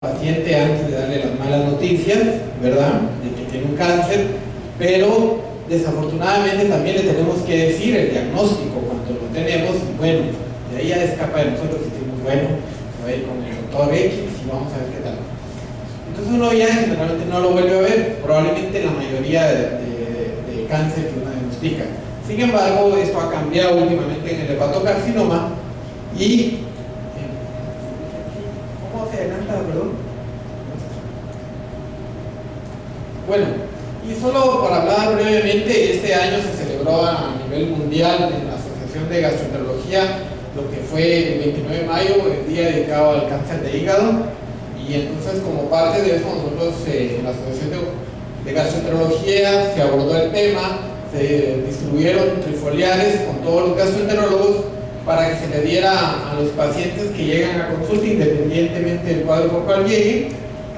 paciente antes de darle las malas noticias, ¿verdad?, de que tiene un cáncer, pero desafortunadamente también le tenemos que decir el diagnóstico cuando lo tenemos, y bueno, de ahí ya escapa de nosotros y decimos, bueno, se va a ir con el doctor X y vamos a ver qué tal. Entonces uno ya generalmente no lo vuelve a ver, probablemente la mayoría de cáncer que uno diagnostica. Sin embargo, esto ha cambiado últimamente en el hepatocarcinoma y ¿cómo se adelanta, perdón? Bueno, y solo para hablar brevemente, este año se celebró a nivel mundial en la Asociación de Gastroenterología lo que fue el 29 de mayo, el día dedicado al cáncer de hígado, y entonces como parte de eso nosotros en la Asociación de Gastroenterología se abordó el tema, se distribuyeron trifoliares con todos los gastroenterólogos para que se le diera a los pacientes que llegan a consulta independientemente del cuadro por cual lleguen,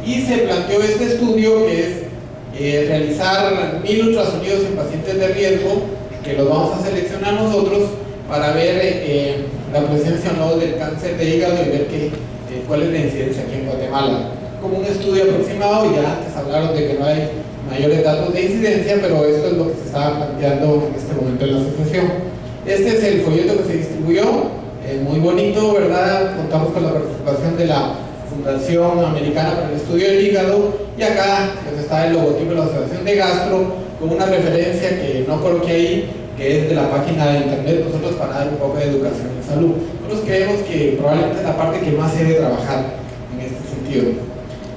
y se planteó este estudio que es realizar 1000 ultrasonidos en pacientes de riesgo, que los vamos a seleccionar nosotros para ver la presencia o no del cáncer de hígado y ver cuál es la incidencia aquí en Guatemala. Como un estudio aproximado, y ya antes hablaron de que no hay mayores datos de incidencia, pero esto es lo que se estaba planteando en este momento en la asociación. Este es el folleto que se distribuyó, muy bonito, ¿verdad? Contamos con la participación de la Fundación Americana para el Estudio del Hígado, y acá pues, está el logotipo de la Asociación de Gastro, con una referencia que no coloqué ahí, que es de la página de internet, nosotros para dar un poco de educación en salud. Nosotros creemos que probablemente es la parte que más se debe trabajar en este sentido.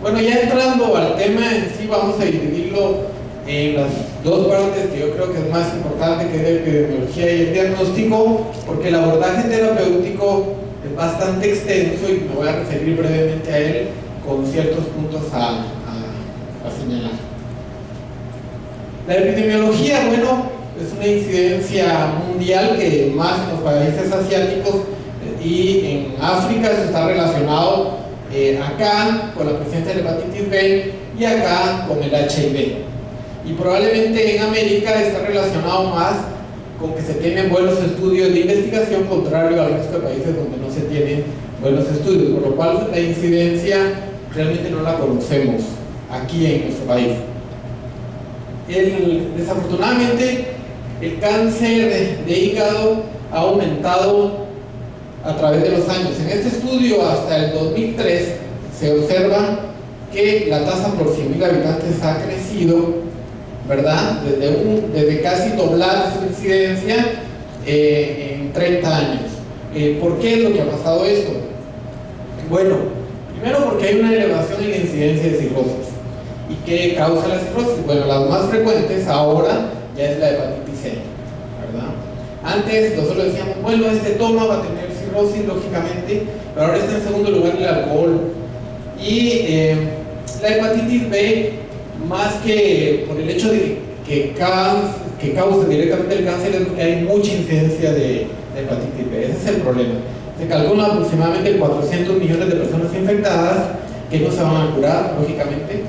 Bueno, ya entrando al tema en sí, vamos a dividirlo en las dos partes que yo creo que es más importante, que es la epidemiología y el diagnóstico, porque el abordaje terapéutico es bastante extenso y me voy a referir brevemente a él con ciertos puntos a señalar. La epidemiología, bueno, es una incidencia mundial que más en los países asiáticos y en África eso está relacionado acá con la presencia de hepatitis B y acá con el HIV. Y probablemente en América está relacionado más con que se tienen buenos estudios de investigación, contrario al resto de países donde no se tienen buenos estudios, por lo cual la incidencia realmente no la conocemos aquí en nuestro país. Desafortunadamente el cáncer de hígado ha aumentado a través de los años. En este estudio hasta el 2003 se observa que la tasa por 100.000 habitantes ha crecido, ¿verdad? Desde casi doblar su incidencia en 30 años. ¿Por qué es lo que ha pasado esto? Bueno, primero porque hay una elevación en la incidencia de cirrosis. ¿Y qué causa la cirrosis? Bueno, las más frecuentes ahora ya es la hepatitis C, ¿verdad? Antes nosotros decíamos, bueno, este toma va a tener cirrosis, lógicamente, pero ahora está en segundo lugar el alcohol. Y la hepatitis B, más que por el hecho de que cause directamente el cáncer, es porque hay mucha incidencia de hepatitis B. Ese es el problema. Se calcula aproximadamente 400 millones de personas infectadas que no se van a curar, lógicamente,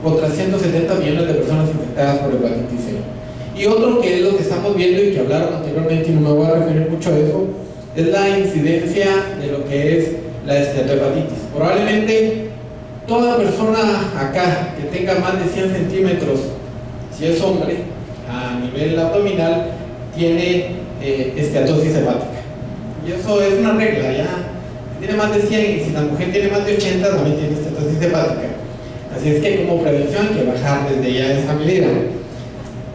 contra 170 millones de personas infectadas por hepatitis C. Y otro que es lo que estamos viendo y que hablaron anteriormente, y no me voy a referir mucho a eso, es la incidencia de lo que es la esteatohepatitis. Probablemente toda persona acá que tenga más de 100 centímetros, si es hombre, a nivel abdominal, tiene esteatosis hepática. Y eso es una regla, ya. Si tiene más de 100 y si la mujer tiene más de 80, también tiene esteatosis hepática. Así es que como prevención hay que bajar desde ya esa medida.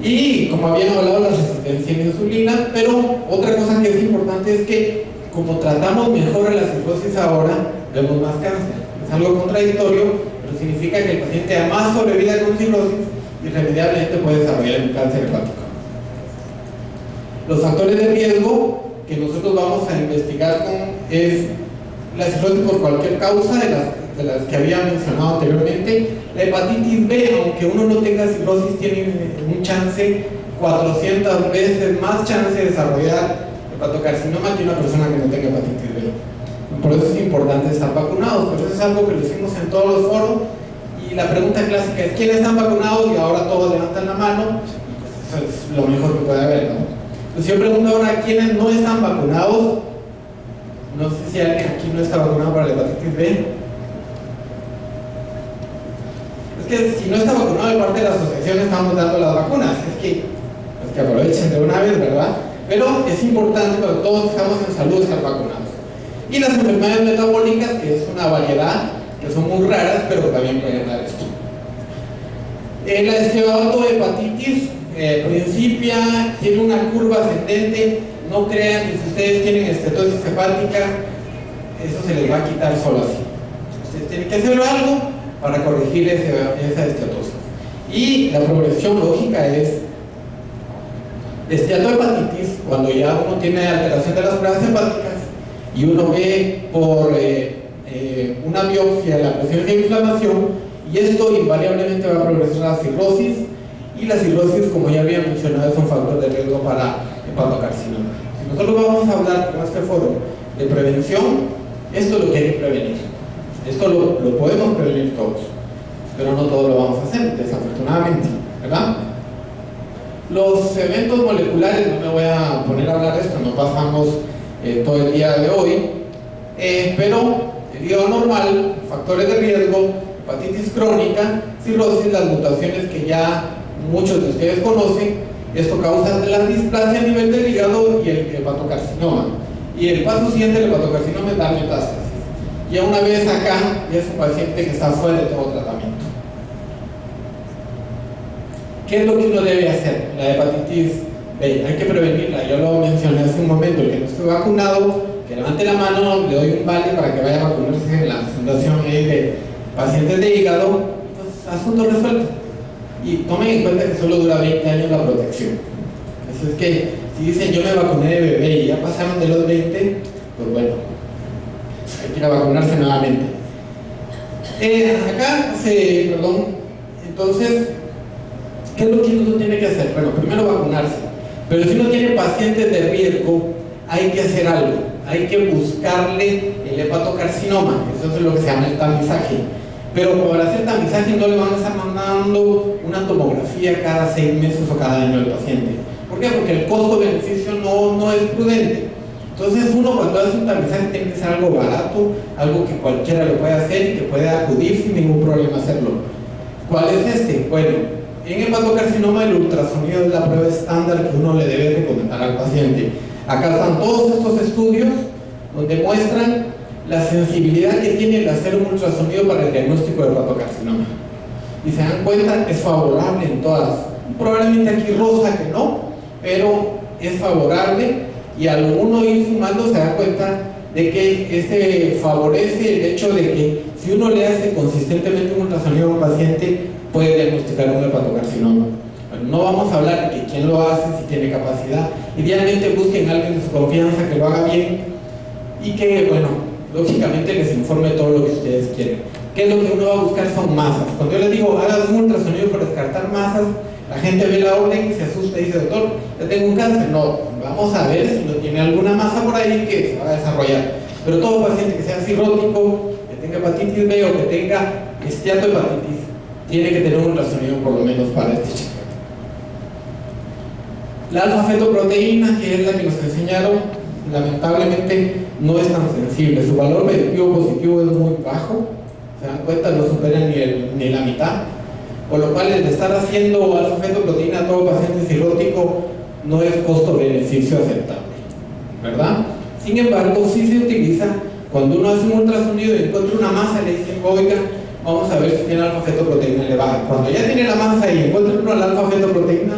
Y como habían hablado, la resistencia a la insulina, pero otra cosa que es importante es que como tratamos mejor a la cirrosis ahora, vemos más cáncer. Es algo contradictorio, pero significa que el paciente además sobrevida con cirrosis y irremediablemente puede desarrollar un cáncer hepático. Los factores de riesgo que nosotros vamos a investigar es la cirrosis por cualquier causa de las que había mencionado anteriormente. La hepatitis B, aunque uno no tenga cirrosis, tiene un chance, 400 veces más chance de desarrollar hepatocarcinoma que una persona que no tenga hepatitis B. Por eso es importante estar vacunados, pero eso es algo que lo hicimos en todos los foros, y la pregunta clásica es ¿quiénes están vacunados? Y ahora todos levantan la mano, y pues eso es lo mejor que puede haber, ¿no? Entonces yo pregunto ahora, ¿quiénes no están vacunados? No sé si alguien aquí no está vacunado para la hepatitis B. que si no está vacunado de parte de la asociación estamos dando las vacunas, es que aprovechen de una vez, ¿verdad? Pero es importante para todos que estamos en salud estar vacunados. Y las enfermedades metabólicas, que es una variedad, que son muy raras, pero también pueden dar esto. La esteatohepatitis principia, tiene una curva ascendente. No crean que si ustedes tienen estetosis hepática, eso se les va a quitar solo así. Ustedes tienen que hacer algo para corregir esa esteatosis. Y la progresión lógica es esteatohepatitis, cuando ya uno tiene alteración de las pruebas hepáticas y uno ve por una biopsia la presión de inflamación, y esto invariablemente va a progresar a cirrosis, y la cirrosis, como ya había mencionado, es un factor de riesgo para hepatocarcinoma. Si nosotros vamos a hablar con este foro de prevención, esto es lo que hay que prevenir. Esto lo podemos prevenir todos, pero no todos lo vamos a hacer, desafortunadamente, ¿verdad? Los eventos moleculares, no me voy a poner a hablar de esto, no pasamos todo el día de hoy, pero el hígado normal, factores de riesgo, hepatitis crónica, cirrosis, las mutaciones que ya muchos de ustedes conocen. Esto causa la displasia a nivel del hígado y el hepatocarcinoma. Y el paso siguiente del hepatocarcinoma es dar metástasis. Ya una vez acá, ya es un paciente que está fuera de todo tratamiento. ¿Qué es lo que uno debe hacer? La hepatitis B, hay que prevenirla. Yo lo mencioné hace un momento, el que no esté vacunado, que levante la mano, le doy un vale para que vaya a vacunarse en la fundación de pacientes de hígado. Entonces, asunto resuelto. Y tomen en cuenta que solo dura 20 años la protección. Eso es que si dicen yo me vacuné de bebé y ya pasaron de los 20, pues bueno, hay que ir a vacunarse nuevamente. Entonces, ¿qué es lo que uno tiene que hacer? Bueno, primero vacunarse, pero si uno tiene pacientes de riesgo, hay que hacer algo, hay que buscarle el hepatocarcinoma, eso es lo que se llama el tamizaje. Pero para hacer tamizaje no le van a estar mandando una tomografía cada 6 meses o cada año al paciente. ¿Por qué? Porque el costo-beneficio no es prudente. Entonces uno cuando hace un tamizaje tiene que ser algo barato, algo que cualquiera lo puede hacer y que puede acudir sin ningún problema a hacerlo. ¿Cuál es este? Bueno, en hepatocarcinoma el ultrasonido es la prueba estándar que uno le debe recomendar al paciente. Acá están todos estos estudios donde muestran la sensibilidad que tiene el hacer un ultrasonido para el diagnóstico de hepatocarcinoma. Y se dan cuenta, es favorable en todas. Probablemente aquí rosa que no, pero es favorable, y al uno ir sumando se da cuenta de que este favorece el hecho de que si uno le hace consistentemente un ultrasonido a un paciente, puede diagnosticar un hepatocarcinoma. Bueno, no vamos a hablar de que quién lo hace, si tiene capacidad. Idealmente busquen a alguien de su confianza que lo haga bien y que, bueno, lógicamente les informe todo lo que ustedes quieren. ¿Qué es lo que uno va a buscar? Son masas. Cuando yo les digo, hagas un ultrasonido para descartar masas, la gente ve la orden y se asusta y dice, doctor, ya tengo un cáncer. No, vamos a ver si no tiene alguna masa por ahí que se va a desarrollar. Pero todo paciente que sea cirrótico, que tenga hepatitis B o que tenga esteatohepatitis, tiene que tener un ultrasonido por lo menos para este chequeo. La alfa-fetoproteína, que es la que nos enseñaron, lamentablemente no es tan sensible. Su valor predictivo positivo es muy bajo, se dan cuenta, no supera ni la mitad, por lo cual el de estar haciendo alfa-fetoproteína a todo paciente cirrótico no es costo-beneficio aceptable, ¿verdad? Sin embargo, sí se utiliza cuando uno hace un ultrasonido y encuentra una masa, le dicen, oiga, vamos a ver si tiene alfa-fetoproteína elevada. Cuando ya tiene la masa y encuentra uno la alfa-fetoproteína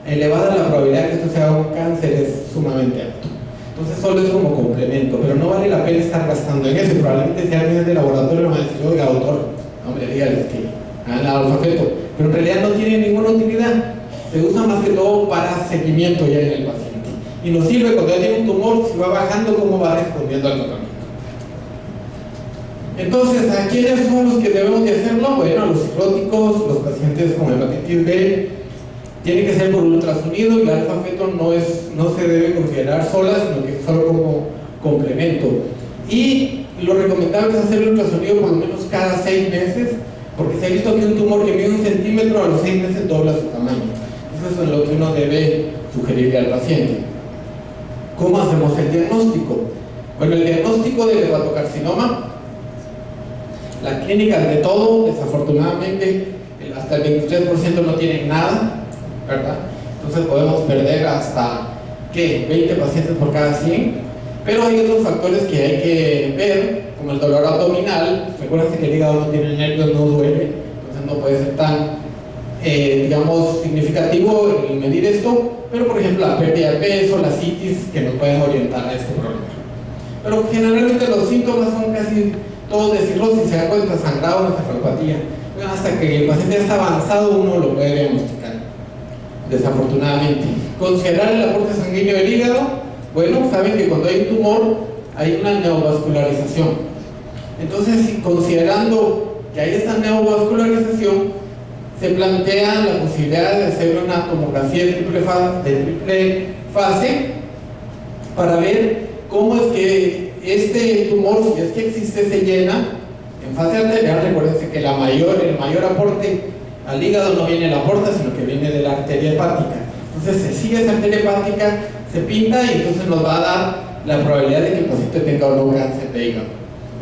elevada, la probabilidad de que esto sea un cáncer es sumamente alto. Entonces solo es como complemento, pero no vale la pena estar gastando en eso. Probablemente si alguien es de laboratorio me va a decir, oiga, doctor, hombre, dígales que hagan alfa-feto, pero en realidad no tiene ninguna utilidad. Se usa más que todo para seguimiento ya en el paciente. Y nos sirve cuando ya tiene un tumor, si va bajando, cómo va respondiendo al tratamiento. Entonces, ¿a quiénes son los que debemos de hacerlo? Bueno, los cirróticos, los pacientes con hepatitis B, tiene que ser por ultrasonido, y el alfa-feto no se debe considerar sola, sino que solo como complemento. Y lo recomendable es hacer el ultrasonido por lo menos cada 6 meses, porque se ha visto que un tumor que mide 1 centímetro a los 6 meses dobla su tamaño. Eso es lo que uno debe sugerirle al paciente. ¿Cómo hacemos el diagnóstico? Bueno, el diagnóstico del hepatocarcinoma, la clínica de todo, desafortunadamente, hasta el 23% no tienen nada, ¿verdad? Entonces podemos perder hasta, ¿qué?, 20 pacientes por cada 100. Pero hay otros factores que hay que ver, como el dolor abdominal. Recuerden que el hígado no tiene nervios, no duele, entonces no puede ser tan, digamos, significativo el medir esto. Pero por ejemplo la pérdida de peso, la citis, que nos pueden orientar a este problema. Pero generalmente los síntomas son casi todos de cirrosis, se da cuenta, sangrado, encefalopatía. Bueno, hasta que el paciente ya está avanzado uno lo puede diagnosticar, desafortunadamente. Considerar el aporte sanguíneo del hígado. Bueno, saben que cuando hay un tumor hay una neovascularización. Entonces, considerando que hay esta neovascularización, se plantea la posibilidad de hacer una tomografía de triple fase para ver cómo es que este tumor, si es que existe, se llena en fase arterial. Recuerden que el mayor aporte al hígado no viene de la porta, sino que viene de la arteria hepática. Entonces se sigue esa arteria hepática, se pinta y entonces nos va a dar la probabilidad de que el paciente tenga o no cáncer de hígado.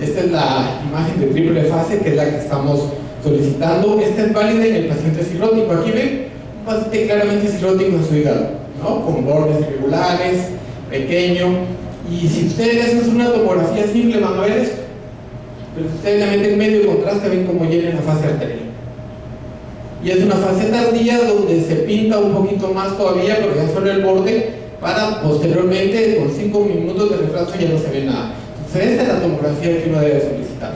Esta es la imagen de triple fase, que es la que estamos solicitando. Esta es válida en el paciente cirrótico. Aquí ven un paciente claramente cirrótico en su hígado, ¿no?, con bordes irregulares, pequeño. Y si ustedes hacen una tomografía simple van a ver esto, pero si ustedes le meten medio contraste ven cómo llena la fase arterial. Y es una fase tardía donde se pinta un poquito más todavía, pero ya solo el borde, para posteriormente, con 5 minutos de retraso, ya no se ve nada. Entonces esta es la tomografía que uno debe solicitar.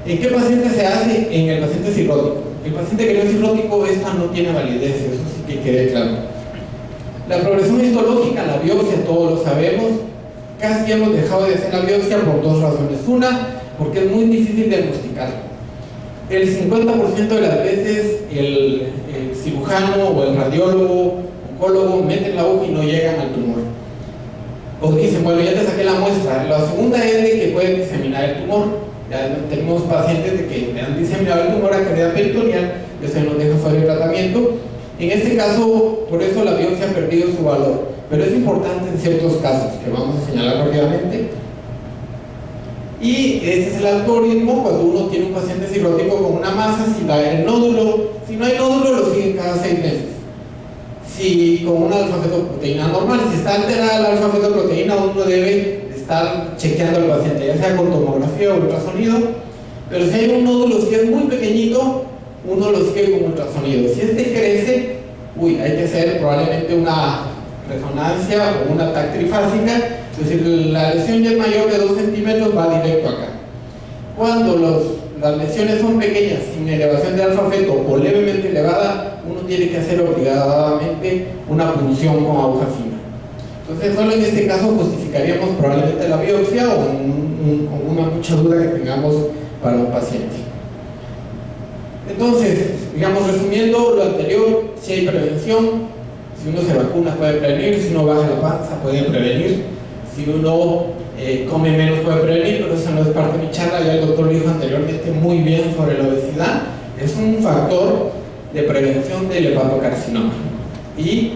¿En qué paciente se hace? En el paciente cirrótico. El paciente que no es cirrótico, esta no tiene validez, eso sí que quede claro. La progresión histológica, la biopsia, todos lo sabemos. Casi hemos dejado de hacer la biopsia por dos razones. Una, porque es muy difícil diagnosticarlo. El 50% de las veces el cirujano o el radiólogo, oncólogo, meten la aguja y no llegan al tumor. O dicen, bueno, ya te saqué la muestra. La segunda es de que pueden diseminar el tumor. Ya tenemos pacientes de que le han diseminado el tumor a cavidad peritoneal, y se nos deja fuera el tratamiento. En este caso, por eso la biopsia ha perdido su valor, pero es importante en ciertos casos, que vamos a señalar rápidamente. Y este es el algoritmo cuando uno tiene un paciente cirrótico con una masa. Si da el nódulo, si no hay nódulo, lo siguen cada 6 meses. Si con una alfa-fetoproteína normal, si está alterada la alfa-fetoproteína, uno debe estar chequeando al paciente, ya sea con tomografía o ultrasonido. Pero si hay un nódulo, si es muy pequeñito, uno lo sigue con ultrasonido. Si este crece, hay que hacer probablemente una resonancia o una TAC trifásica. Es decir, la lesión ya es mayor de 2 centímetros, va directo acá. Cuando las lesiones son pequeñas, sin elevación de alfa-feto o levemente elevada, uno tiene que hacer obligadamente una punción con aguja fina. Entonces, solo en este caso justificaríamos probablemente la biopsia o una mucha duda que tengamos para un paciente. Entonces, digamos, resumiendo lo anterior, si hay prevención, si uno se vacuna puede prevenir, si uno baja la panza puede prevenir, si uno come menos puede prevenir, pero eso no es parte de mi charla. Ya el doctor dijo anteriormente muy bien sobre la obesidad. Es un factor de prevención del hepatocarcinoma. Y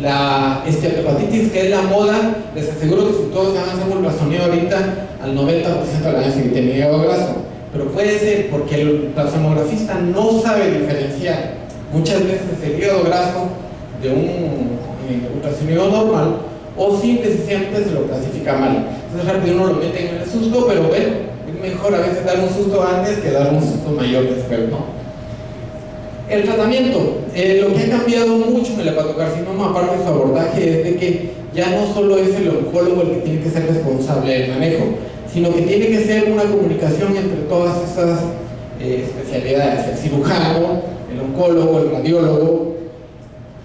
la esteatohepatitis, que es la moda, les aseguro que si todos se van a hacer ultrasonido ahorita, al 90% de la gente que tiene hígado graso. Pero puede ser porque el ultrasonografista no sabe diferenciar muchas veces el hígado graso de un ultrasonido normal, o simple sencillamente se lo clasifica mal. Entonces rápido uno lo mete en el susto, pero bueno, es mejor a veces dar un susto antes que dar un susto mayor después, ¿no? El tratamiento, lo que ha cambiado mucho en el hepatocarcinoma, aparte de su abordaje, es de que ya no solo es el oncólogo el que tiene que ser responsable del manejo, sino que tiene que ser una comunicación entre todas esas especialidades: el cirujano, el oncólogo, el radiólogo,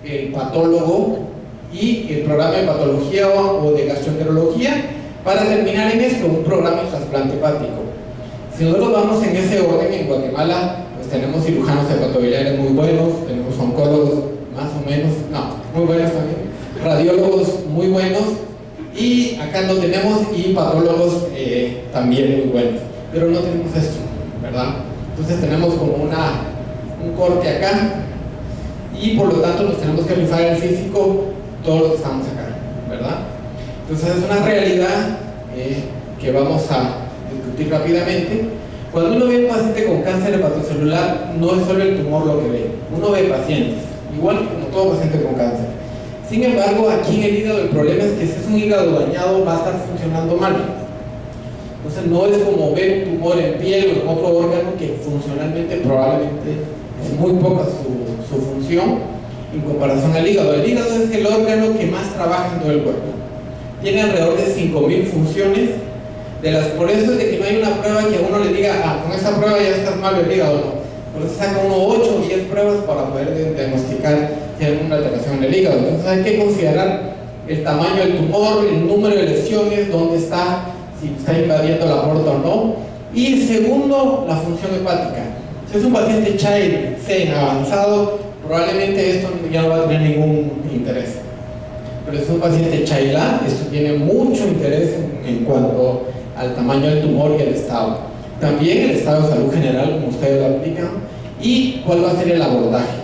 el patólogo y el programa de patología o de gastroenterología, para terminar en esto, un programa de trasplante hepático. Si nosotros vamos en ese orden, en Guatemala pues tenemos cirujanos hepatobiliares muy buenos, tenemos oncólogos más o menos, no, muy buenos también, radiólogos muy buenos, y acá no tenemos, y patólogos también muy buenos, pero no tenemos esto, ¿verdad? Entonces tenemos como un corte acá, y por lo tanto nos tenemos que rifar el físico todos los que estamos acá, ¿verdad? Entonces es una realidad que vamos a discutir rápidamente. Cuando uno ve un paciente con cáncer hepatocelular, no es solo el tumor lo que ve, uno ve pacientes, igual como todo paciente con cáncer. Sin embargo, aquí en el hígado el problema es que si es un hígado dañado va a estar funcionando mal. Entonces no es como ver un tumor en piel o en otro órgano que funcionalmente probablemente es muy poca su función en comparación al hígado. El hígado es el órgano que más trabaja en todo el cuerpo. Tiene alrededor de 5.000 funciones, por eso es de que no hay una prueba que a uno le diga, con esa prueba ya estás mal el hígado, no. Por eso saca uno 8 o 10 pruebas para poder diagnosticar si hay alguna alteración en el hígado. Entonces hay que considerar el tamaño del tumor, el número de lesiones, dónde está, si está invadiendo la aorta o no. Y segundo, la función hepática. Si es un paciente Child C avanzado, probablemente esto ya no va a tener ningún interés. Pero si es un paciente Child A, esto tiene mucho interés en cuanto al tamaño del tumor y el estado. También el estado de salud general, como ustedes lo aplican, y cuál va a ser el abordaje.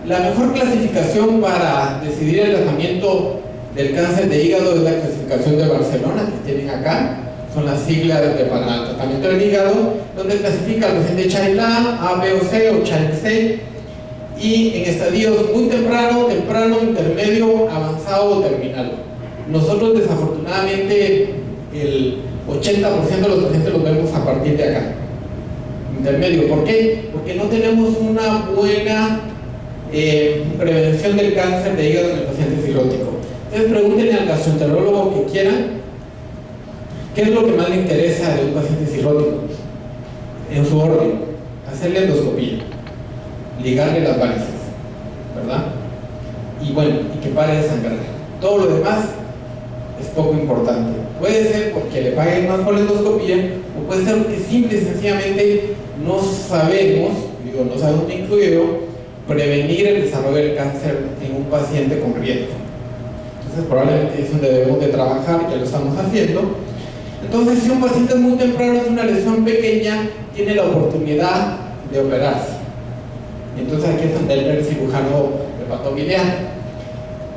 La mejor clasificación para decidir el tratamiento del cáncer de hígado es la clasificación de Barcelona, que tienen acá. Son las siglas para el tratamiento del hígado, donde clasifica al paciente Child A, B o C o Child C, y en estadios muy temprano, intermedio, avanzado o terminal. Nosotros desafortunadamente el 80% de los pacientes los vemos a partir de acá, intermedio. ¿Por qué? Porque no tenemos una buena prevención del cáncer de hígado en el paciente cirrótico. Entonces pregúntenle al gastroenterólogo que quieran qué es lo que más le interesa de un paciente cirrótico en su orden: hacerle endoscopía, ligarle las varices, ¿verdad? Y bueno, y que pare de sangrar. Todo lo demás es poco importante. Puede ser porque le paguen más por la endoscopía, o puede ser porque simple y sencillamente no sabemos incluido, prevenir el desarrollo del cáncer en un paciente con riesgo. Entonces probablemente es donde debemos de trabajar, ya lo estamos haciendo. Entonces, si un paciente es muy temprano, es una lesión pequeña, tiene la oportunidad de operarse. Entonces aquí es donde el cirujano hepatobiliar.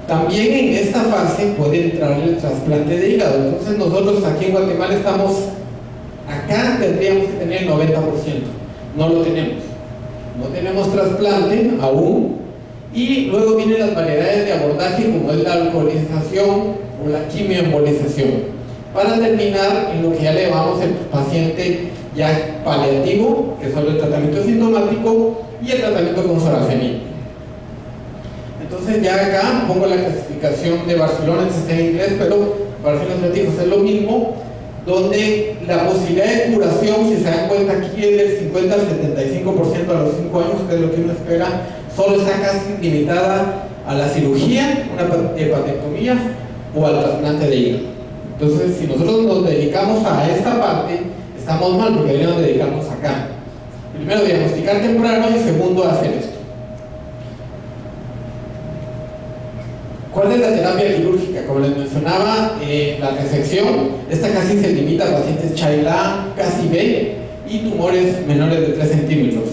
También en esta fase puede entrar el trasplante de hígado. Entonces nosotros aquí en Guatemala estamos, acá tendríamos que tener el 90%, no lo tenemos. No tenemos trasplante aún, y luego vienen las variedades de abordaje como es la alcoholización o la quimioembolización, para terminar en lo que ya le llamamos el paciente ya paliativo, que es solo el tratamiento sintomático y el tratamiento con sorafenib. Entonces ya acá pongo la clasificación de Barcelona, está en inglés, pero para fines prácticos es lo mismo, donde la posibilidad de curación, si se dan cuenta aquí, es del 50 al 75% a los 5 años, que es lo que uno espera. Solo está casi limitada a la cirugía, una hepatectomía o al trasplante de hígado. Entonces, si nosotros nos dedicamos a esta parte, estamos mal, porque deberíamos dedicarnos acá. Primero, diagnosticar temprano, y segundo, hacer esto. ¿Cuál es la terapia quirúrgica? Como les mencionaba, la resección, esta casi se limita a pacientes Child A, casi B, y tumores menores de 3 centímetros.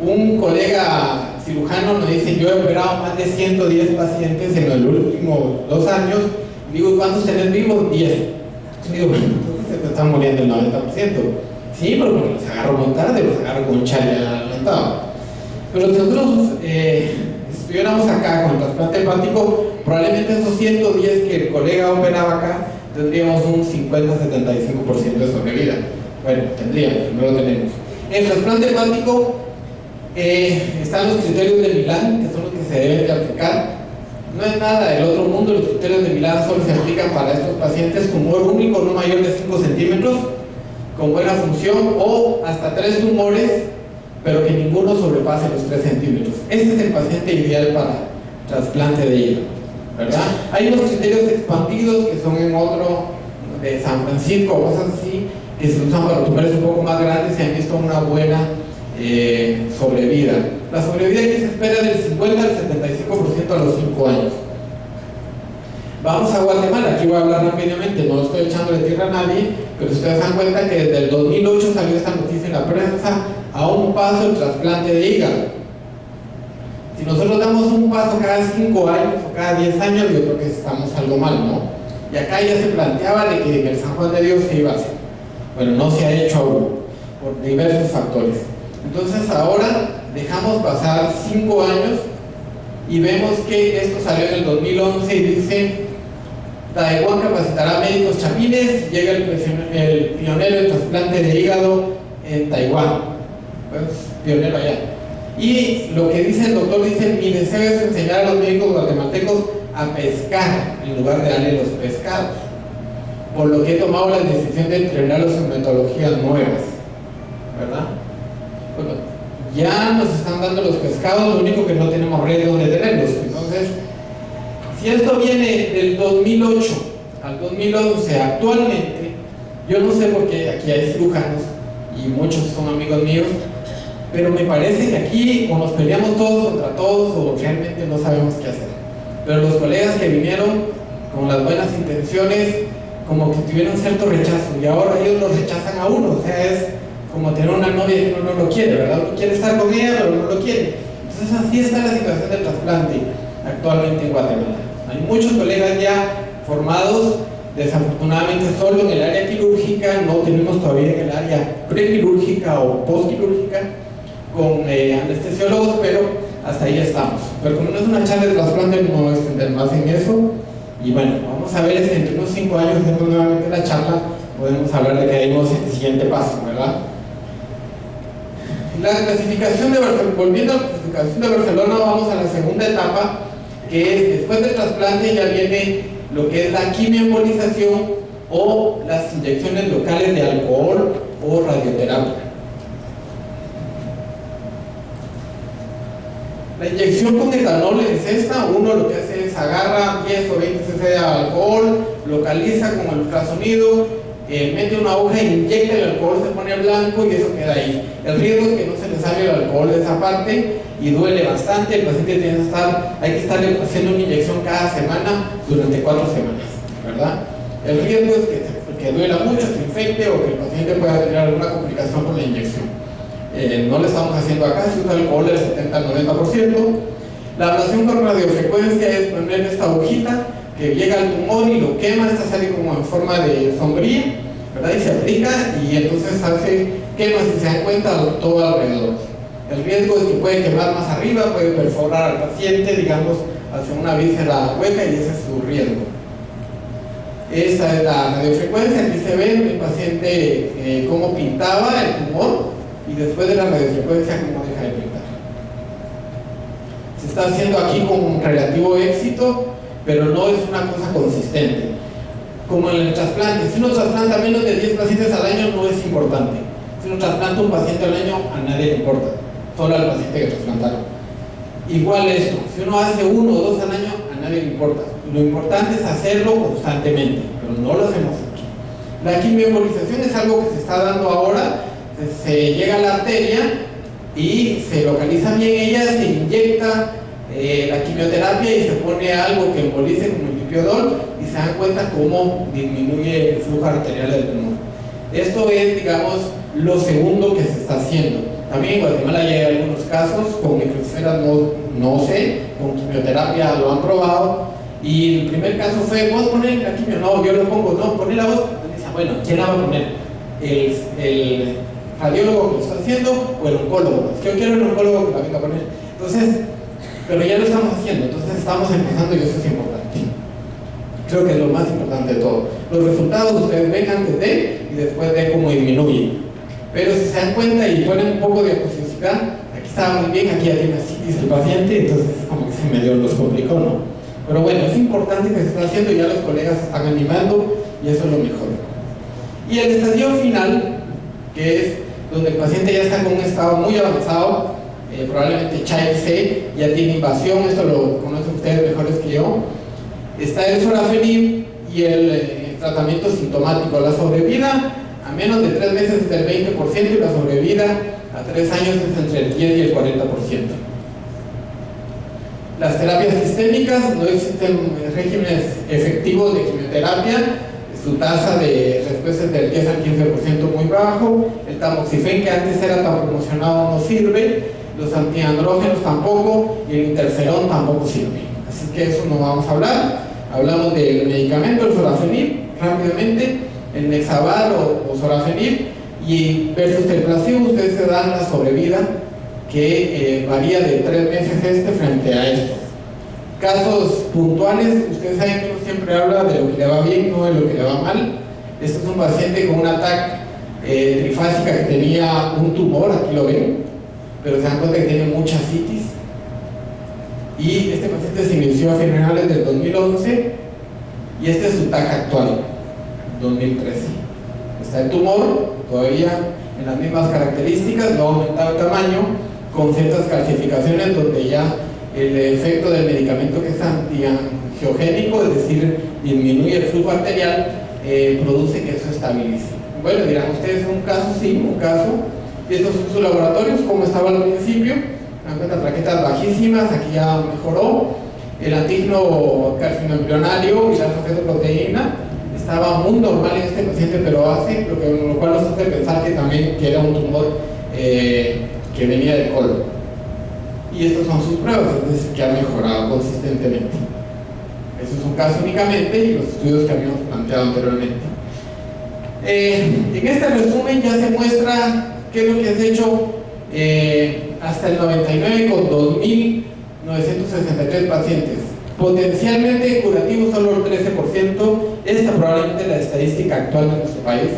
Un colega cirujano nos dice: yo he operado más de 110 pacientes en los últimos 2 años. Digo: ¿cuántos tenés vivos? 10. Digo: bueno, entonces se te están muriendo el 90%. Sí, pero porque los agarro muy tarde, los agarro con Child adelantado. Pero si nosotros estuviéramos acá con el trasplante hepático, probablemente esos 110 que el colega operaba acá, tendríamos un 50-75% de sobrevida. Bueno, tendríamos, no lo tenemos. En el trasplante hepático están los criterios de Milán, que son los que se deben de aplicar. No es nada del otro mundo, los criterios de Milán solo se aplican para estos pacientes: tumor único no mayor de 5 centímetros, con buena función, o hasta 3 tumores, pero que ninguno sobrepase los 3 centímetros. Este es el paciente ideal para trasplante de hígado, ¿verdad? Hay unos criterios expandidos que son en otro, de San Francisco, cosas así, que se usan para tumores un poco más grandes y han visto una buena sobrevida. La sobrevida que se espera del 50 al 75% a los 5 años. Vamos a Guatemala. Aquí voy a hablar rápidamente, no estoy echándole tierra a nadie, pero ustedes se dan cuenta que desde el 2008 salió esta noticia en la prensa: a un paso el trasplante de hígado. Si nosotros damos un paso cada 5 años o cada 10 años, yo creo que estamos algo mal, ¿no? Y acá ya se planteaba de que en el San Juan de Dios se iba a hacer. Bueno, no se ha hecho aún, por diversos factores. Entonces ahora dejamos pasar 5 años y vemos que esto salió en el 2011 y dice: Taiwán capacitará médicos chapines, llega el pionero en trasplante de hígado en Taiwán. Pues, pionero allá. Y lo que dice el doctor, dice: mi deseo es enseñar a los médicos guatemaltecos a pescar en lugar de darle los pescados, por lo que he tomado la decisión de entrenarlos en metodologías nuevas, ¿verdad? Bueno, ya nos están dando los pescados, lo único que no tenemos red donde tenerlos. Entonces, si esto viene del 2008 al 2011 actualmente, yo no sé por qué aquí hay cirujanos y muchos son amigos míos, pero me parece que aquí o nos peleamos todos contra todos o realmente no sabemos qué hacer. Pero los colegas que vinieron con las buenas intenciones como que tuvieron cierto rechazo y ahora ellos los rechazan a uno. O sea, es como tener una novia que uno no lo quiere, ¿verdad? Uno quiere estar con ella pero no lo quiere. Entonces así está la situación del trasplante actualmente en Guatemala. Hay muchos colegas ya formados, desafortunadamente solo en el área quirúrgica, no tenemos todavía en el área prequirúrgica o postquirúrgica con anestesiólogos, pero hasta ahí estamos. Pero como no es una charla de trasplante, no voy a extender más en eso. Y bueno, vamos a ver si entre unos 5 años hacemos nuevamente la charla, podemos hablar de que dimos el siguiente paso, ¿verdad? La clasificación de Barcelona, volviendo a la clasificación de Barcelona, vamos a la segunda etapa, que es después del trasplante ya viene lo que es la quimioembolización o las inyecciones locales de alcohol o radioterapia. La inyección con etanol es esta. Uno lo que hace es agarra 10 o 20 cc de alcohol, localiza con el ultrasonido, mete una aguja e inyecta el alcohol, se pone blanco y eso queda ahí. El riesgo es que no se le salga el alcohol de esa parte y duele bastante. El paciente tiene que hay que estarle haciendo una inyección cada semana durante 4 semanas, ¿verdad? El riesgo es que duela mucho, se infecte o que el paciente pueda tener alguna complicación con la inyección. No le estamos haciendo acá, se usa alcohol del 70 al 90%. La ablación con radiofrecuencia es poner esta agujita que llega al tumor y lo quema. Esta sale como en forma de sombrilla, ¿verdad? Y se aplica y entonces quema, si se dan cuenta, todo alrededor. El riesgo es que puede quemar más arriba, puede perforar al paciente, digamos, hacia una víscera hueca, y ese es su riesgo. Esta es la radiofrecuencia. Aquí se ve el paciente cómo pintaba el tumor y después de la radiofrecuencia cómo deja de pintar. Se está haciendo aquí con relativo éxito, pero no es una cosa consistente. Como en el trasplante, si uno trasplanta menos de 10 pacientes al año no es importante. Si uno trasplanta un paciente al año, a nadie le importa, solo al paciente que trasplantaron. Igual esto, si uno hace 1 o 2 al año, a nadie le importa. Lo importante es hacerlo constantemente, pero no lo hacemos aquí. La quimioembolización es algo que se está dando ahora. Se llega a la arteria y se localiza bien ella, se inyecta la quimioterapia y se pone algo que embolice como el pipiodol y se dan cuenta cómo disminuye el flujo arterial del tumor. Esto es, digamos, lo segundo que se está haciendo. También en Guatemala ya hay algunos casos, con microesferas no sé, con quimioterapia lo han probado, y el primer caso fue: ¿vos poner la quimio? No, yo lo pongo. No, poné la voz. Dice, bueno, ¿quién la va a poner? El radiólogo que lo está haciendo o el oncólogo. Yo quiero el oncólogo que la venga a poner. Entonces, pero ya lo estamos haciendo, entonces estamos empezando y eso es importante. Creo que es lo más importante de todo. Los resultados ustedes ven antes de y después de cómo disminuye. Pero si se dan cuenta y ponen un poco de ociosidad, aquí estaba muy bien, aquí ya tiene citis el paciente, entonces como que se medio los complicó, ¿no? Pero bueno, es importante que se está haciendo y ya los colegas se están animando y eso es lo mejor. Y el estadio final, que es donde el paciente ya está con un estado muy avanzado, probablemente Child C, ya tiene invasión, esto lo conocen ustedes mejores que yo. Está el sorafenib y el tratamiento sintomático. La sobrevida a menos de 3 meses es del 20% y la sobrevida a 3 años es entre el 10 y el 40%. Las terapias sistémicas, no existen regímenes efectivos de quimioterapia. Su tasa de respuesta es del 10 al 15% muy bajo. El tamoxifen, que antes era tan promocionado, no sirve. Los antiandrógenos tampoco, y el interferón tampoco sirve. Así que eso no vamos a hablar. Hablamos del medicamento, el sorafenib, rápidamente. el Nexavar o sorafenib, y versus el placebo ustedes se dan la sobrevida que varía de 3 meses frente a esto. Casos puntuales, ustedes saben que uno siempre habla de lo que le va bien, no de lo que le va mal. Este es un paciente con un ataque trifásica que tenía un tumor, aquí lo ven, pero se dan cuenta que tiene mucha citis. Y este paciente se inició a finales del 2011 y este es su TAC actual, 2013. Está el tumor todavía en las mismas características, no ha aumentado el tamaño, con ciertas calcificaciones donde ya el efecto del medicamento que es antiangiogénico, es decir, disminuye el flujo arterial, produce que eso estabilice. Bueno, dirán ustedes, un caso sí, un caso, y estos son sus laboratorios, como estaba al principio, dan cuenta, plaquetas bajísimas, aquí ya mejoró, el antígeno carcinoembrionario y la fetoproteína estaba muy normal en este paciente, pero hace, lo cual nos hace pensar que también que era un tumor que venía del colon. Y estas son sus pruebas, es decir, que ha mejorado consistentemente. Eso es un caso únicamente y los estudios que habíamos planteado anteriormente. En este resumen ya se muestra qué es lo que has hecho hasta el 99 con 2.963 pacientes. Potencialmente curativos solo el 13%, esta probablemente la estadística actual de nuestro país.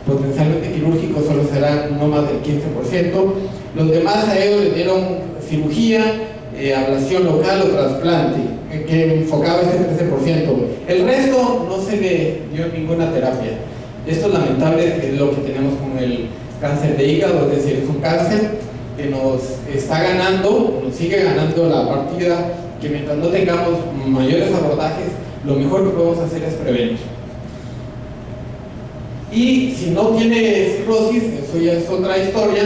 Potencialmente quirúrgicos solo serán no más del 15%. Los demás a ellos le dieron cirugía, ablación local o trasplante, que enfocaba este 13%. El resto no se le dio ninguna terapia. Esto es lamentable, es lo que tenemos con el cáncer de hígado, es decir, es un cáncer que nos está ganando, nos sigue ganando la partida, que mientras no tengamos mayores abordajes, lo mejor que podemos hacer es prevenir. Y si no tiene cirrosis, eso ya es otra historia,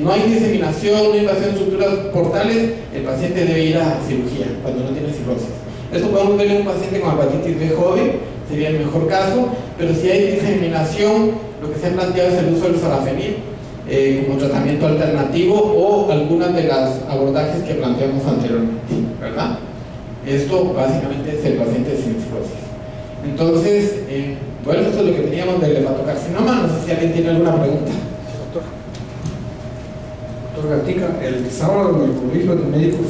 no hay diseminación, no hay invasión de estructuras portales, el paciente debe ir a cirugía cuando no tiene cirrosis. Esto podemos ver en un paciente con hepatitis B joven, sería el mejor caso, pero si hay diseminación, lo que se ha planteado es el uso del sorafenib como tratamiento alternativo o algunas de las abordajes que planteamos anteriormente, ¿verdad? Esto básicamente es el paciente sin cirrosis. Entonces, bueno, esto es lo que teníamos del hepatocarcinoma. No sé si alguien tiene alguna pregunta. Doctor Gatica, el sábado en el Colegio de Médicos